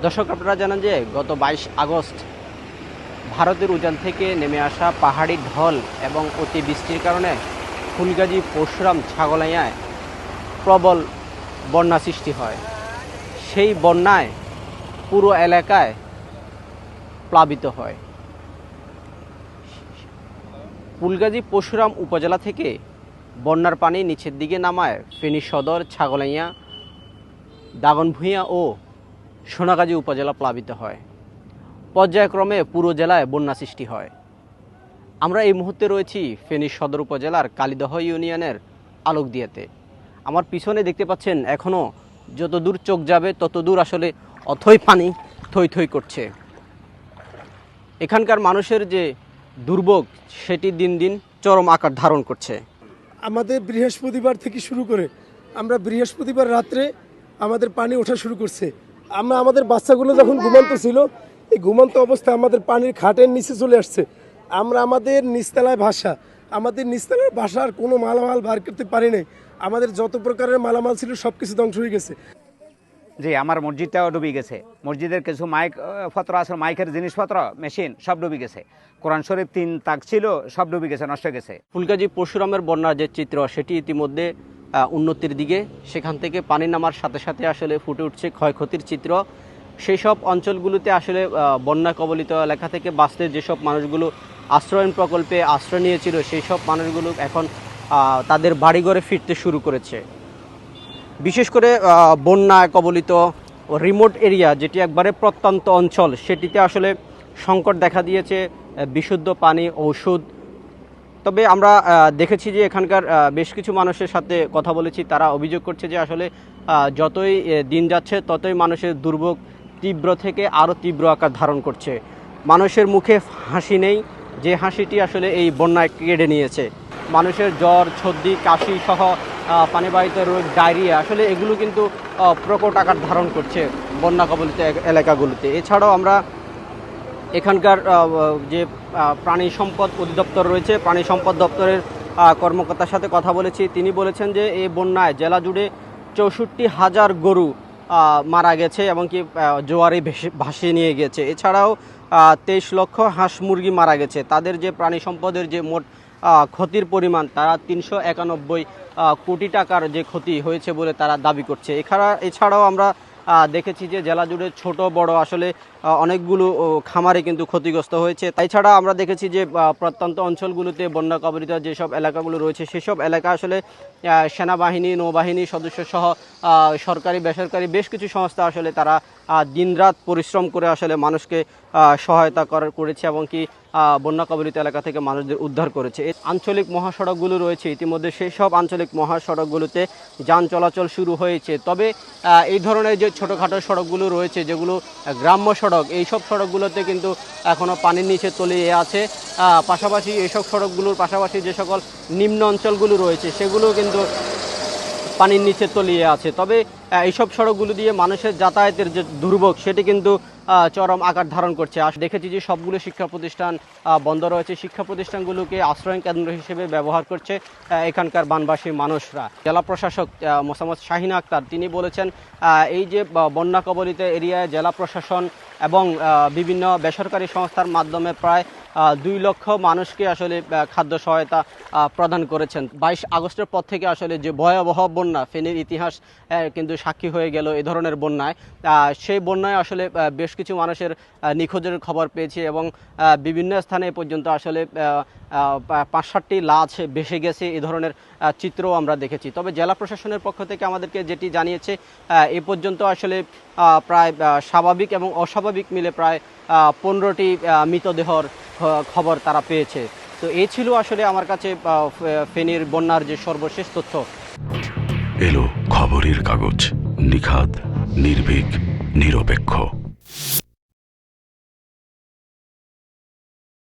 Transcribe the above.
দর্শক, আপনারা জানেন যে গত 22 আগস্ট ভারতের উজান থেকে নেমে আসা পাহাড়ি ঢল এবং অতিবৃষ্টির কারণে ফুলগাজী পরশুরাম ছাগলাইয়ায় প্রবল বন্যা সৃষ্টি হয়। সেই বন্যায় পুরো এলাকায় প্লাবিত হয়। ফুলগাজী পরশুরাম উপজেলা থেকে বন্যার পানি নিচের দিকে নামায় ফেনী সদর, ছাগলাইয়া, দাগনভূঞা ও সোনাগাজী উপজেলা প্লাবিত হয়। পর্যায়ক্রমে পুরো জেলায় বন্যা সৃষ্টি হয়। আমরা এই মুহূর্তে রয়েছি ফেনী সদর উপজেলার কালিদহ ইউনিয়নের আলোকদিয়াতে। আমার পিছনে দেখতে পাচ্ছেন এখনও যত দূর চোখ যাবে তত দূর আসলে অথই পানি থই থই করছে। এখানকার মানুষের যে দুর্ভোগ সেটি দিন দিন চরম আকার ধারণ করছে। আমাদের বৃহস্পতিবার থেকে শুরু করে আমরা বৃহস্পতিবার রাত্রে আমাদের পানি ওঠা শুরু করছে। আমাদের বাচ্চাগুলো যখন ঘুমন্ত ছিল, এই ঘুমন্ত অবস্থায় আমাদের পানির খাটের নিচে চলে আসছে। আমাদের নিচতলায় ভাষা, আমাদের নিচতলার ভাষার কোনো মালামাল বার করতে পারি নাই। আমাদের যত প্রকারের মালামাল ছিল সব কিছু ধ্বংস হয়ে গেছে। যে আমার মসজিদটাও ডুবে গেছে, মসজিদের কিছু মাইক পত্র আছে, মাইকের জিনিসপত্র, মেশিন সব ডুবে গেছে। কোরআন শরীফ 3 তাক ছিল, সব ডুবে গেছে, নষ্ট হয়ে গেছে। ফুলগাজী পরশুরামের বন্যার যে চিত্র সেটি ইতিমধ্যে উন্নতির দিকে। সেখান থেকে পানি নামার সাথে সাথে আসলে ফুটে উঠছে ক্ষয়ক্ষতির চিত্র। সেই সব অঞ্চলগুলোতে আসলে বন্যা কবলিত এলাকা থেকে বাঁচতে যেসব মানুষগুলো আশ্রয়ণ প্রকল্পে আশ্রয় নিয়েছিল, সেই সব মানুষগুলো এখন তাদের বাড়িঘরে ফিরতে শুরু করেছে। বিশেষ করে বন্যা কবলিত রিমোট এরিয়া, যেটি একবারে প্রত্যন্ত অঞ্চল, সেটিতে আসলে সংকট দেখা দিয়েছে বিশুদ্ধ পানি, ঔষধ। তবে আমরা দেখেছি যে এখানকার বেশ কিছু মানুষের সাথে কথা বলেছি, তারা অভিযোগ করছে যে আসলে যতই দিন যাচ্ছে ততই মানুষের দুর্ভোগ তীব্র থেকে আরও তীব্র আকার ধারণ করছে। মানুষের মুখে হাসি নেই, যে হাসিটি আসলে এই বন্যায় কেড়ে নিয়েছে। মানুষের জ্বর, সর্দি, কাশি সহ পানিবাহিত রোগ, ডায়রিয়া, আসলে এগুলো কিন্তু প্রকট আকার ধারণ করছে বন্যা কবলিত এলাকাগুলোতে। এছাড়াও আমরা এখানকার যে প্রাণী সম্পদ অধিদপ্তর রয়েছে, প্রাণী সম্পদ দপ্তরের কর্মকর্তার সাথে কথা বলেছি। তিনি বলেছেন যে এই বন্যায় জেলা জুড়ে 64,000 গরু মারা গেছে এবং কি জোয়ারে ভাসিয়ে নিয়ে গেছে। এছাড়াও 23 লক্ষ হাঁস মুরগি মারা গেছে। তাদের যে প্রাণী সম্পদের যে মোট ক্ষতির পরিমাণ, তারা 391 কোটি টাকার যে ক্ষতি হয়েছে বলে তারা দাবি করছে। এছাড়াও আমরা দেখেছি যে জেলা জুড়ে ছোট বড় আসলে অনেকগুলো খামারে কিন্তু ক্ষতিগ্রস্ত হয়েছে। তাছাড়া আমরা দেখেছি যে প্রত্যন্ত অঞ্চলগুলোতে বন্যা কবলিত যেসব এলাকাগুলো রয়েছে সেসব এলাকা আসলে সেনাবাহিনী, নৌবাহিনী সদস্য সহ সরকারি বেসরকারি বেশ কিছু সংস্থা আসলে তারা দিনরাত পরিশ্রম করে আসলে মানুষকে সহায়তা করেছে এবং কি বন্যা কবলিত এলাকা থেকে মানুষদের উদ্ধার করেছে। আঞ্চলিক মহাসড়কগুলো রয়েছে, ইতিমধ্যে সেই সব আঞ্চলিক মহাসড়কগুলোতে যান চলাচল শুরু হয়েছে। তবে এই ধরনের যে ছোটোখাটো সড়কগুলো রয়েছে, যেগুলো গ্রাম্য সড়ক, এই সব সড়কগুলোতে কিন্তু এখনও পানির নিচে তলিয়ে আছে। পাশাপাশি এইসব সড়কগুলোর পাশাপাশি যে সকল নিম্ন অঞ্চলগুলো রয়েছে সেগুলো কিন্তু পানির নিচে তলিয়ে আছে। তবে এইসব সড়কগুলো দিয়ে মানুষের যাতায়াতের যে দুর্ভোগ সেটি কিন্তু চরম আকার ধারণ করছে। দেখেছি যে সবগুলো শিক্ষা প্রতিষ্ঠান বন্ধ রয়েছে। শিক্ষা প্রতিষ্ঠানগুলোকে আশ্রয় কেন্দ্র হিসেবে ব্যবহার করছে এখানকার বানবাসী মানুষরা। জেলা প্রশাসক মোসাম্মদ শাহিন আক্তার তিনি বলেছেন এই যে বন্যা কবলিত এরিয়ায় জেলা প্রশাসন এবং বিভিন্ন বেসরকারি সংস্থার মাধ্যমে প্রায় 2 লক্ষ মানুষকে আসলে খাদ্য সহায়তা প্রদান করেছেন। 22 আগস্টের পর থেকে আসলে যে ভয়াবহ বন্যা, ফেনীর ইতিহাস কিন্তু সাক্ষী হয়ে গেল এই ধরনের বন্যায়। সেই বন্যায় আসলে বেশ কিছু মানুষের নিখোঁজের খবর পেয়েছি এবং বিভিন্ন স্থানে পর্যন্ত আসলে 5-7টি লাশ ভেসে গেছে, এই ধরনের চিত্রও আমরা দেখেছি। তবে জেলা প্রশাসনের পক্ষ থেকে আমাদেরকে যেটি জানিয়েছে, এ পর্যন্ত আসলে প্রায় স্বাভাবিক এবং অস্বাভাবিক মিলে প্রায় 15টি মৃতদেহর খবর তারা পেয়েছে। তো এই ছিল আসলে আমার কাছে ফেনীর বন্যার যে সর্বশেষ তথ্য। এলো খবরের কাগজ, নিখাত, নির্ভীক, নিরপেক্ষ।